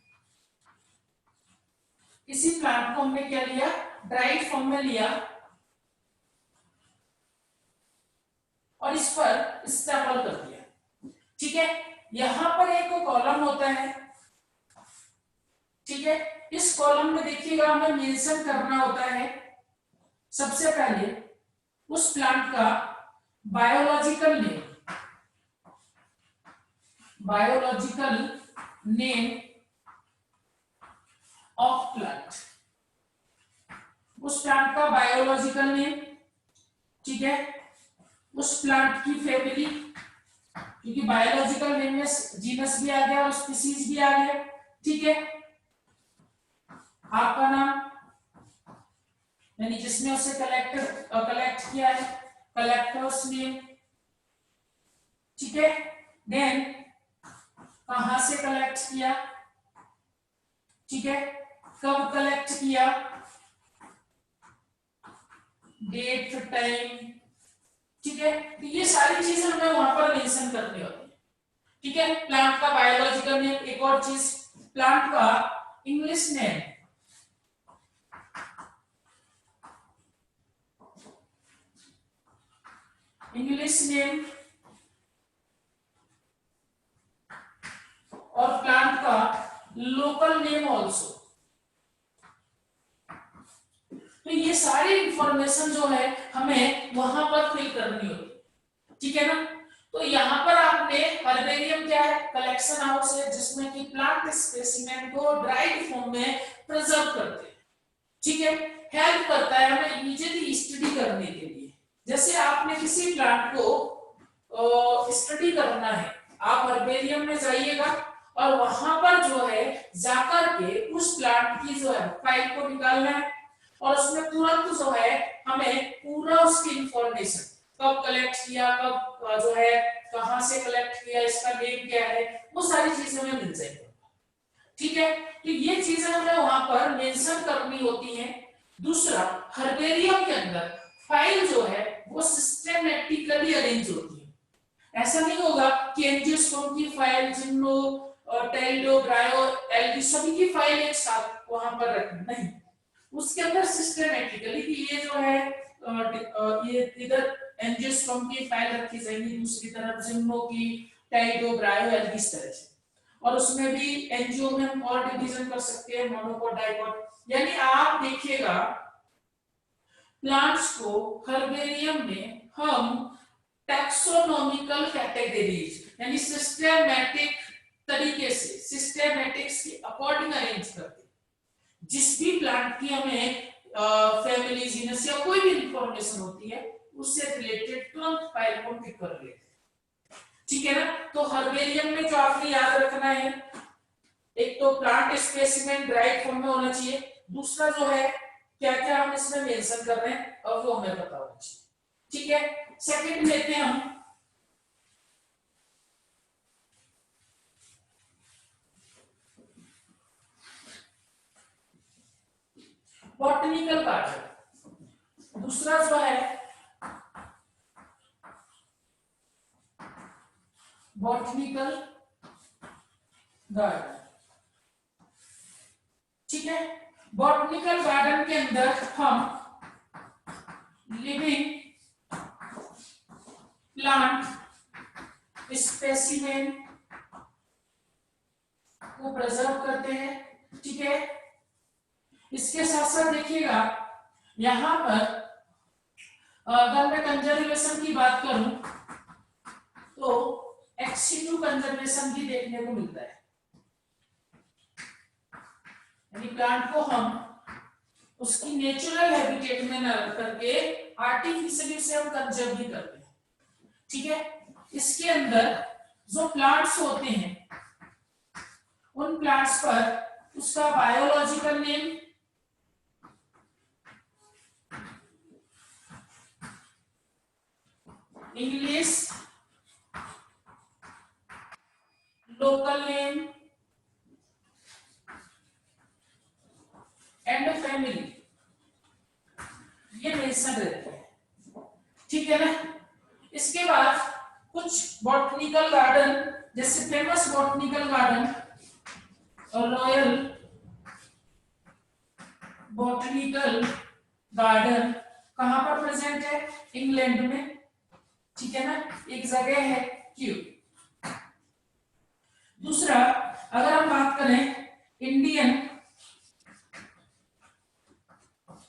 किसी प्लांट को हमने क्या लिया, ड्राइड फॉर्म में लिया और इस पर स्टेपल कर दिया। ठीक है, यहां पर एक कॉलम होता है। ठीक है, इस कॉलम में देखिएगा हमें मेंशन करना होता है सबसे पहले उस प्लांट का biological name, biological name of plant, उस प्लांट का बायोलॉजिकल नेम। ठीक है, उस प्लांट की फैमिली, क्योंकि बायोलॉजिकल नेम में जीनस भी आ गया और स्पीसीज भी आ गया। ठीक है, आपका नाम यानी जिसने उसे कलेक्ट किया है, कलेक्टर्स नेम। ठीक है, देन कहां से कलेक्ट किया, ठीक है, कब कलेक्ट किया, डेट, टाइम। ठीक है, तो ये सारी चीजें हमें वहां पर मेंशन करनी होती है। ठीक है, प्लांट का बायोलॉजिकल नेम। एक और चीज, प्लांट का इंग्लिश नेम, इंग्लिश नेम और प्लांट का लोकल नेम ऑल्सो। तो ये सारी इंफॉर्मेशन जो है हमें वहां पर फिल करनी होगी। ठीक है ना, तो यहाँ पर आपने हर्बेरियम क्या है, कलेक्शन हाउस है जिसमें कि प्लांट स्पेसिमेन को ड्राइड फॉर्म में प्रिजर्व करते हैं। ठीक है, हेल्प करता है हमें इमीडिएटली स्टडी करने के लिए। जैसे आपने किसी प्लांट को स्टडी करना है, आप हर्बेरियम में जाइएगा और वहां पर जो है जाकर के उस प्लांट की जो है फाइल को निकालना है और उसमें तुरंत जो है हमें पूरा उसकी इंफॉर्मेशन, कब कलेक्ट किया, कब जो है कहां से कलेक्ट किया, इसका नेम क्या है, वो सारी चीजें हमें मिल जाएगी। ठीक है, तो ये चीजें हमें वहां पर मेंशन करनी होती हैं। दूसरा, हर्बेरियम के अंदर फाइल जो है वो सिस्टेमेटिकली अरेंज होती है। ऐसा नहीं होगा कि एंजियोस्पर्म की फाइल, जिम्नो, टेलिडो, ब्रायो, एल्गी सभी की फाइल एक साथ वहां पर रखनी, नहीं, उसके अंदर सिस्टेमेटिकली कि ये जो है ये इधर एंजियोस्पर्म की फाइल रखी जाएगी, दूसरी तरफ जिम्नो की, टेलिडो, ब्रायो, एल्गी, इस तरह से। और उसमें भी एनजीओ में हम और डिवीजन कर सकते हैं, मोनोकोट, डाइकोट। यानी आप देखिएगा प्लांट्स को हर्बेरियम में हम टैक्सोनॉमिकल कैटेगरीज यानी सिस्टेमैटिक तरीके से, सिस्टेमैटिक्स के अकॉर्डिंग अरेंज करते हैं। जिस भी प्लांट की हमें फैमिली, जीनस या कोई भी इंफॉर्मेशन होती है उससे रिलेटेड तुरंत फाइल को पिक कर लेते हैं। ठीक है ना, तो हर्बेरियम में जो आपने याद रखना है, एक तो प्लांट स्पेसिमेन ड्राइड फॉर्म में होना चाहिए, दूसरा जो है क्या क्या हम इसमें मेंशन कर रहे हैं और वो हमें पता होना चाहिए। ठीक है, सेकंड लेते हैं हम बॉटनिकल कार्ड। दूसरा जो है बॉटनिकल गार्डन। ठीक है, बॉटनिकल गार्डन के अंदर हम लिविंग प्लांट स्पेसिमेन को प्रिजर्व करते हैं। ठीक है, इसके साथ साथ देखिएगा यहां पर अगर मैं कंजर्वेशन की बात करूं तो एक्सिटू कंजर्वेशन भी देखने को मिलता है, यानी प्लांट को हम उसकी नेचुरल हैबिटेट में न रख करके आर्टिफिशियली उसे हम कंजर्व भी करते हैं। ठीक है, इसके अंदर जो प्लांट्स होते हैं उन प्लांट्स पर उसका biological name, English, local name and family, ये मेंशन रहते हैं। ठीक है ना। इसके बाद कुछ बॉटनिकल गार्डन, जैसे फेमस बॉटनिकल गार्डन और रॉयल बॉटनिकल गार्डन कहां पर प्रेजेंट है? इंग्लैंड में। ठीक है ना, एक जगह है क्यू। दूसरा, अगर हम बात करें इंडियन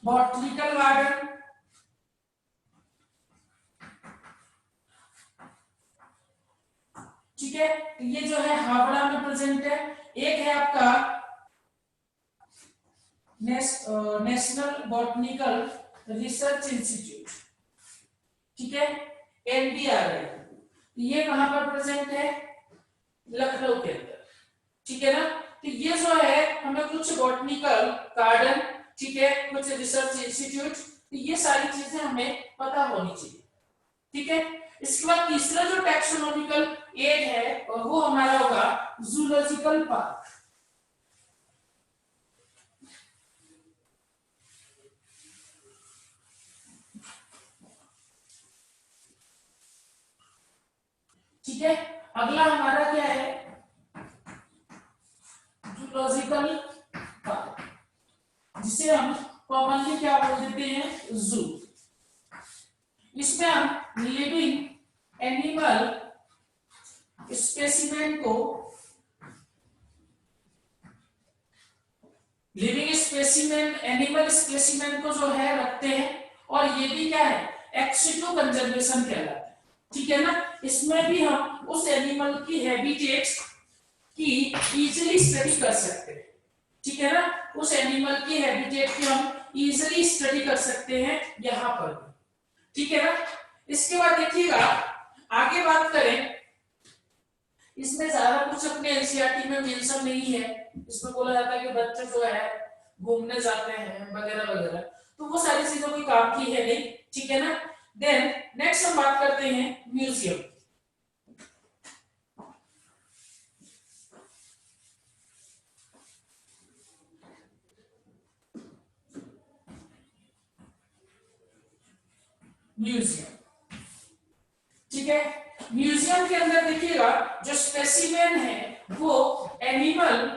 बॉटनिकल गार्डन, ठीक है, ये जो है हावड़ा में प्रेजेंट है। एक है आपका नेशनल बॉटनिकल रिसर्च इंस्टीट्यूट, ठीक है, NBRI, ये कहां पर प्रेजेंट है? लखनऊ के अंदर। ठीक है ना। तो ये जो है हमें कुछ बॉटनिकल गार्डन, ठीक है, कुछ रिसर्च इंस्टीट्यूट, तो ये सारी चीजें हमें पता होनी चाहिए। ठीक है, इसके बाद तीसरा जो टैक्सोनॉमिकल एड है वो हमारा होगा जूलॉजिकल पार्क। ठीक है, अगला हमारा क्या है? जूलॉजिकल पार्क, जिसे हम कॉमनली क्या बोल देते हैं? जू। इसमें हम लिविंग एनिमल स्पेसिमेन को, लिविंग स्पेसिमेन, एनिमल स्पेसिमेन को जो है रखते हैं, और ये भी क्या है? एक्सिटू कंजर्वेशन कहलाता है। ठीक है ना। इसमें भी हम उस एनिमल की हैबिटेट्स की इजीली स्टडी कर सकते हैं। ठीक है ना, उस एनिमल की हैबिटेट की हम इजीली स्टडी कर सकते हैं यहां पर। ठीक है ना। इसके बाद देखिएगा आगे बात करें, इसमें ज्यादा कुछ अपने एनसीईआरटी में मेंशन नहीं है। इसमें बोला जाता है कि बच्चे जो है घूमने जाते हैं वगैरह वगैरह, तो वो सारी चीजों की काम की है नहीं। ठीक है ना। देन नेक्स्ट हम बात करते हैं म्यूजियम। म्यूजियम, ठीक है, म्यूजियम के अंदर देखिएगा जो स्पेसिमेन है वो एनिमल,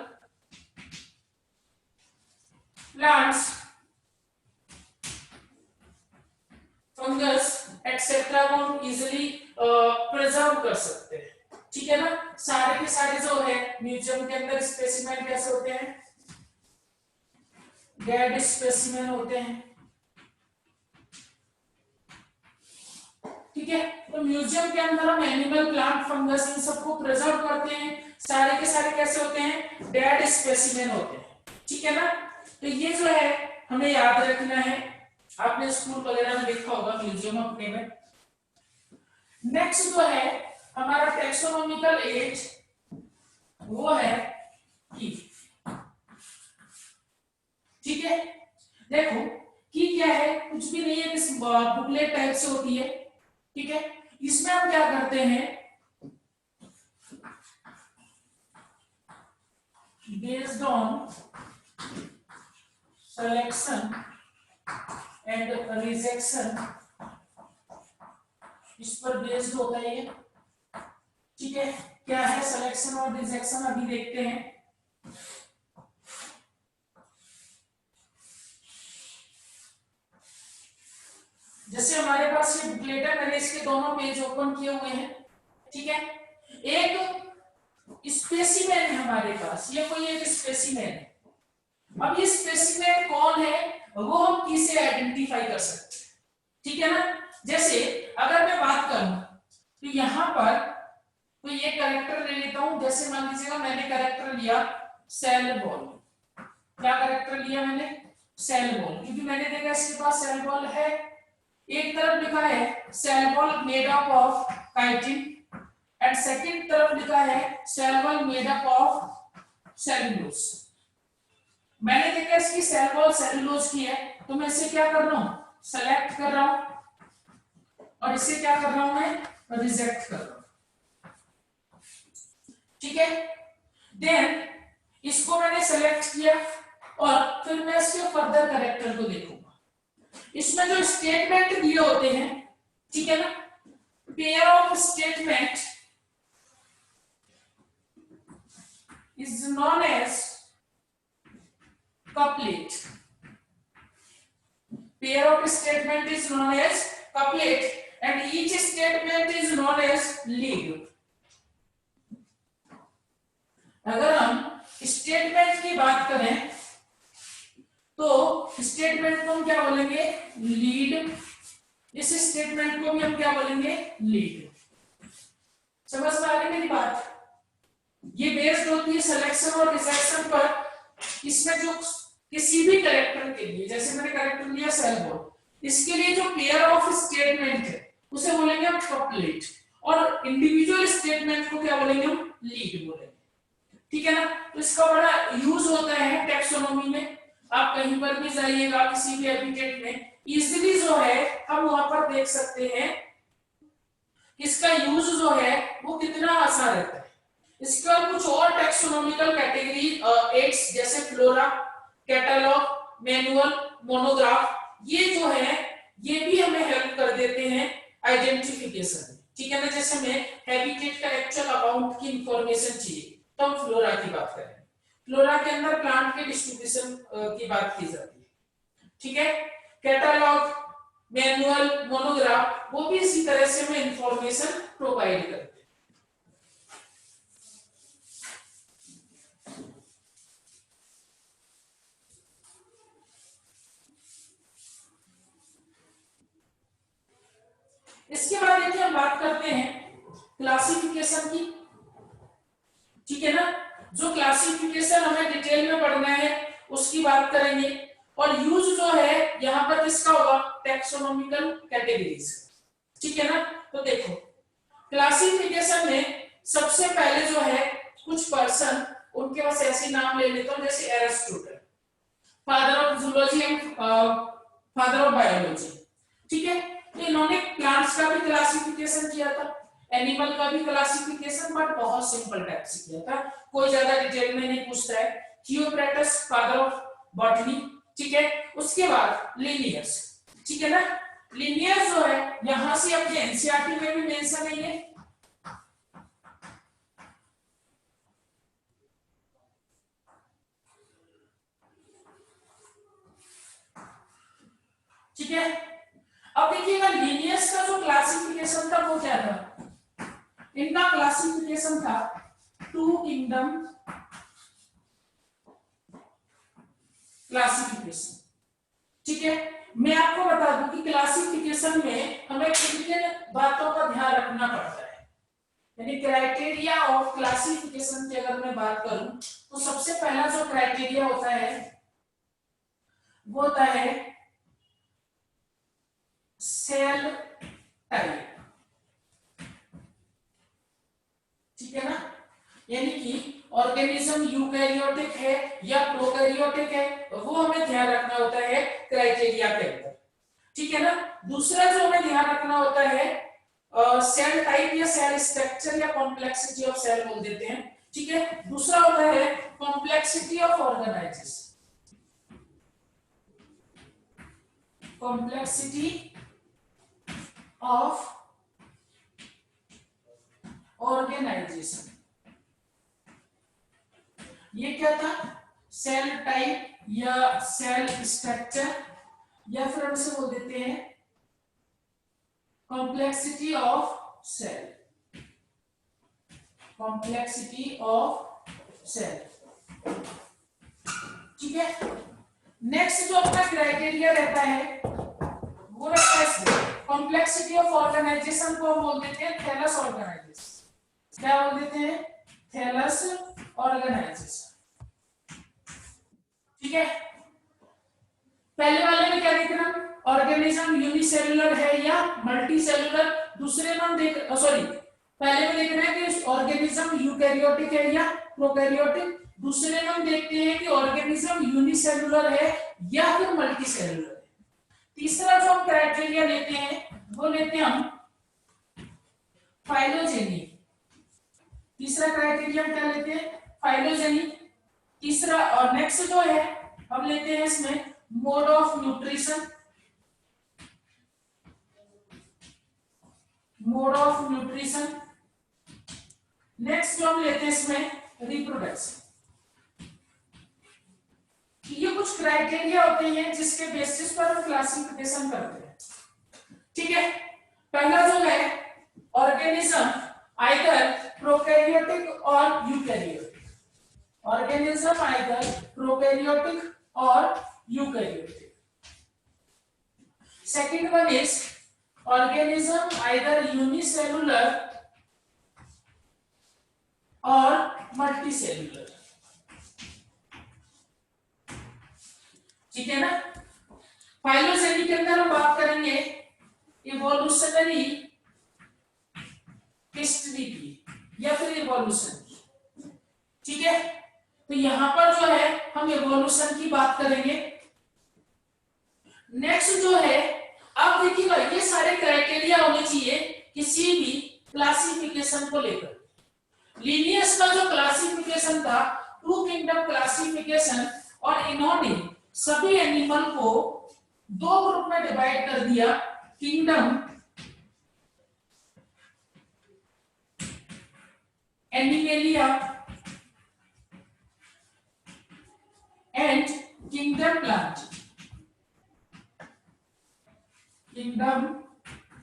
प्लांट्स, फंगस एक्सेट्रा को हम इजिली प्रिजर्व कर सकते हैं। ठीक है ना। सारे के सारे जो है म्यूजियम के अंदर स्पेसिमेन कैसे होते हैं? डेड स्पेसिमेन होते हैं। ठीक है, तो म्यूजियम के अंदर हम एनिमल, प्लांट, फंगस इन सबको प्रिजर्व करते हैं। सारे के सारे कैसे होते हैं? डेड स्पेसिमेन होते हैं। ठीक है ना। तो ये जो है हमें याद रखना है, आपने स्कूल वगैरह में देखा होगा म्यूजियम अपने में। नेक्स्ट जो है हमारा टैक्सोनॉमिकल एज, वो है की। ठीक है, देखो की क्या है? कुछ भी नहीं है, किस बुकलेट टाइप से होती है। ठीक है, इसमें हम क्या करते हैं? Based on selection and rejection, इस पर बेस्ड होता है ये। ठीक है, क्या है सिलेक्शन और रिजेक्शन अभी देखते हैं। जैसे हमारे पास ये बुकलेट है, मैंने इसके दोनों पेज ओपन किए हुए हैं। ठीक है, एक स्पेसिमेन है हमारे पास, ये कोई एक स्पेसिमेन है। अब ये स्पेसिमेन कौन है वो हम किसे आइडेंटिफाई कर सकते हैं। ठीक है ना, जैसे अगर मैं बात करूं तो यहां पर तो ये कैरेक्टर ले लेता हूं। जैसे मान लीजिएगा मैंने कैरेक्टर लिया सेल बॉल। क्या कैरेक्टर लिया मैंने? सेल बॉल, क्योंकि मैंने देखा इसके पास सेल बॉल है। एक तरफ लिखा है cell wall made up of chitin and second तरफ लिखा है cell wall made up of cellulose. मैंने देखा इसकी सेल बॉल सेलुलोज की है, तो मैं इसे क्या कर रहा हूं? सेलेक्ट कर रहा हूं, और इसे क्या कर रहा हूं? मैं रिजेक्ट कर रहा हूं। ठीक है, देन इसको मैंने सेलेक्ट किया और फिर मैं इसके फर्दर कैरेक्टर को देखूंगा। इसमें जो स्टेटमेंट दिए होते हैं, ठीक है ना, pair of statement is known as couplet. Pair of statement is known as couplet and each statement is known as lead. अगर हम स्टेटमेंट की बात करें तो स्टेटमेंट को हम क्या बोलेंगे? लीड। इस स्टेटमेंट को भी हम क्या बोलेंगे? लीड। समझ में आ रही मेरी बात? ये बेस्ड होती है सिलेक्शन और रिजेक्शन पर। इसमें जो किसी भी कैरेक्टर के लिए, जैसे मैंने कैरेक्टर लिया सेल बॉल, इसके लिए जो पेयर ऑफ स्टेटमेंट है उसे बोलेंगे हम कपलेट, और इंडिविजुअल स्टेटमेंट को क्या बोलेंगे? हम लीड बोलेंगे। ठीक है ना, तो इसका बड़ा यूज होता है टेक्सोनॉमी में। आप कहीं पर भी जाइएगा किसी भी एपिटेट में, इजीली जो है हम वहां पर देख सकते हैं इसका यूज जो है वो कितना आसान रहता है। इसके बाद कुछ और टेक्सोनॉमिकल कैटेगरी एड्स जैसे फ्लोरा, कैटलॉग, मैनुअल, मोनोग्राफ, ये जो है ये भी हमें हेल्प कर देते हैं आइडेंटिफिकेशन में। ठीक है ना, जैसे हमें हैबिटेट का एक्चुअल अमाउंट की इंफॉर्मेशन चाहिए तो हम फ्लोरा की बात करेंगे। फ्लोरा के अंदर प्लांट के डिस्ट्रीब्यूशन की बात की जाती है। ठीक है, कैटलॉग, मैनुअल, मोनोग्राफ वो भी इसी तरह से हमें इंफॉर्मेशन प्रोवाइड करते हैं। इसके बाद देखिए हम बात करते हैं क्लासिफिकेशन की। ठीक है ना, जो क्लासिफिकेशन हमें डिटेल में पढ़ना है उसकी बात करेंगे, और यूज जो है यहां पर किसका होगा? Taxonomical categories. ठीक है ना, तो देखो क्लासिफिकेशन में सबसे पहले जो है कुछ पर्सन, उनके पास ऐसे नाम ले लेता हूं जैसे Aristotle, father of zoology and father of biology. ठीक है, तो इन्होंने प्लांट्स का भी क्लासिफिकेशन किया था, एनिमल का भी क्लासिफिकेशन, बट बहुत सिंपल टाइप से किया था, कोई ज्यादा डिटेल में नहीं पूछता है। थियोक्रेटस फादर ऑफ बॉटनी। ठीक है, उसके बाद लिनियस। ठीक है ना, लिनियस जो है यहां से अपने एनसीईआरटी में भी मेंशन है ये। ठीक है, अब देखिएगा लिनियस का जो क्लासिफिकेशन था वो क्या था? इनका क्लासिफिकेशन था टू किंगडम क्लासिफिकेशन। ठीक है, मैं आपको बता दूं कि क्लासिफिकेशन में हमें किन बातों का ध्यान रखना पड़ता है, यानी क्राइटेरिया ऑफ क्लासिफिकेशन की अगर मैं बात करूं तो सबसे पहला जो क्राइटेरिया होता है वो होता है सेल टाइप। ठीक है ना, यानी कि ऑर्गेनिज्म यूकैरियोटिक है या प्रोकैरियोटिक है, वो हमें ध्यान रखना होता है क्राइटेरिया के अंदर। ठीक है ना, दूसरा जो हमें ध्यान रखना होता है सेल टाइप या सेल स्ट्रक्चर या कॉम्प्लेक्सिटी ऑफ सेल बोल देते हैं। ठीक है, दूसरा होता है complexity of organization. Complexity of organization. ये क्या था? सेल टाइप या सेल स्ट्रक्चर, या फिर हम इसे बोल देते हैं complexity of cell, complexity of cell. ठीक है। नेक्स्ट जो अपना क्राइटेरिया रहता है वो रहता है कॉम्प्लेक्सिटी ऑफ ऑर्गेनाइजेशन को हम बोल देते हैं थैलस ऑर्गेनाइजेशन। क्या बोल देते हैं? Thallus organization. ठीक है। पहले वाले में क्या देखना, ऑर्गेनिज्म यूनिसेलुलर है या मल्टी सेलुलर। दूसरे में हम पहले में देखना है कि ऑर्गेनिज्म यूकैरियोटिक है या प्रोकैरियोटिक। दूसरे में हम देखते हैं कि ऑर्गेनिज्म यूनिसेलुलर है या फिर मल्टी सेलुलर है। तीसरा जो हम क्राइटेरिया लेते हैं वो लेते हैं हम फाइलोजेनी। तीसरा क्राइटेरिया हम क्या लेते हैं? फाइलोजेनी। तीसरा और नेक्स्ट जो है हम लेते हैं इसमें mode of nutrition, mode of nutrition. Next जो हम लेते हैं इसमें रिप्रोडक्शन। ये कुछ क्राइटेरिया होते हैं जिसके बेसिस पर हम क्लासिफिकेशन करते हैं। ठीक है। पहला जो है ऑर्गेनिज्म आइदर प्रोकैरियोटिक और यूकैरियोटिक, ऑर्गेनिज्म आइदर प्रोकैरियोटिक और eukaryotic. Second one is organism either unicellular और मल्टीसेलुलर। ठीक है ना। फाइलोजेनी के अंदर हम बात करेंगे इवोल्यूशनरी हिस्ट्री की या फिर इवोल्यूशन की। ठीक है। तो यहां पर जो है हम इवोल्यूशन की बात करेंगे। नेक्स्ट जो है, अब देखिएगा ये सारे क्राइटेरिया होने चाहिए किसी भी क्लासिफिकेशन को लेकर। लीनियस का जो क्लासिफिकेशन था टू किंगडम क्लासिफिकेशन, और इन्होंने सभी एनिमल को दो ग्रुप में डिवाइड कर दिया, kingdom animalia and kingdom plant, kingdom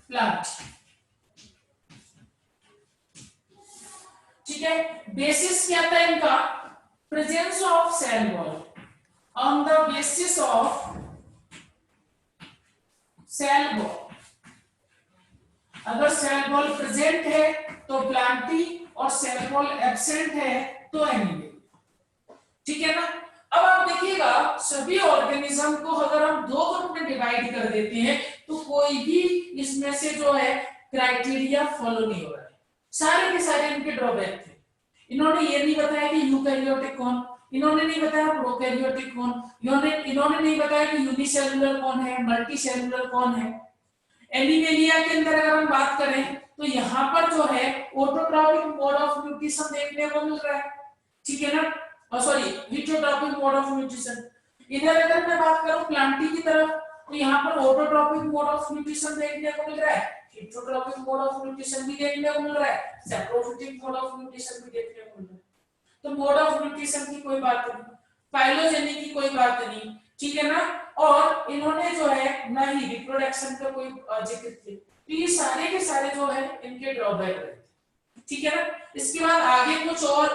plant. ठीक है। बेसिस क्या था इनका? Presence of cell wall. On the basis of cell wall, अगर सेल वॉल प्रेजेंट है तो प्लांटी और सेल वॉल एब्सेंट है तो एनिमल। ठीक है ना। अब आप देखिएगा सभी ऑर्गेनिज्म को अगर हम दो ग्रुप में डिवाइड कर देते हैं तो कोई भी इसमें से जो है क्राइटेरिया फॉलो नहीं हो रहा है। सारे के सारे इनके ड्रॉबैक थे। इन्होंने ये नहीं बताया कि यूकैरियोटिक कौन, इन्होंने नहीं बताया प्रोकैरियोटिक कौन, इन्होंने नहीं बताया कि यूनिसेलुलर कौन है, मल्टी सेलुलर कौन है। एनिमेलिया के अंदर अगर हम बात करें तो यहाँ पर जो है ऑटोट्रॉपिक मोड ऑफ न्यूट्रिशन देखने को मिल रहा है। ठीक है ना। Heterotrophic mode of nutrition. इधर अगर मैं बात करूं प्लांटी की तरफ तो यहाँ पर ऑटोट्रॉपिक मोड ऑफ न्यूट्रिशन देखने को मिल रहा है, हिटोट्रॉपिक मोड ऑफ न्यूट्रिशन भी देखने को मिल रहा है, सैप्रोफिटिक मोड ऑफ न्यूट्रिशन भी देखने को मिल रहा है। तो मोड ऑफ न्यूट्रिशन की कोई बात नहीं, फाइलोजेनी की कोई बात नहीं। ठीक है ना। और इन्होंने जो है ना ही रिप्रोडक्शन का कोई जिक्र किया। तो ये सारे के सारे जो है इनके ड्रॉबैक रहते। ठीक है ना। इसके बाद आगे कुछ और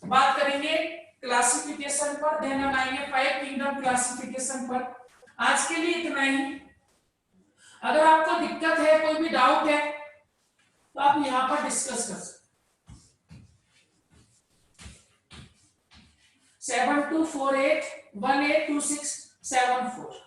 बात करेंगे क्लासिफिकेशन पर, देन हम आएंगे 5 किंगडम क्लासिफिकेशन पर। आज के लिए इतना ही। अगर आपको दिक्कत है, कोई भी डाउट है तो आप यहाँ पर डिस्कस कर सकते। 7248182674।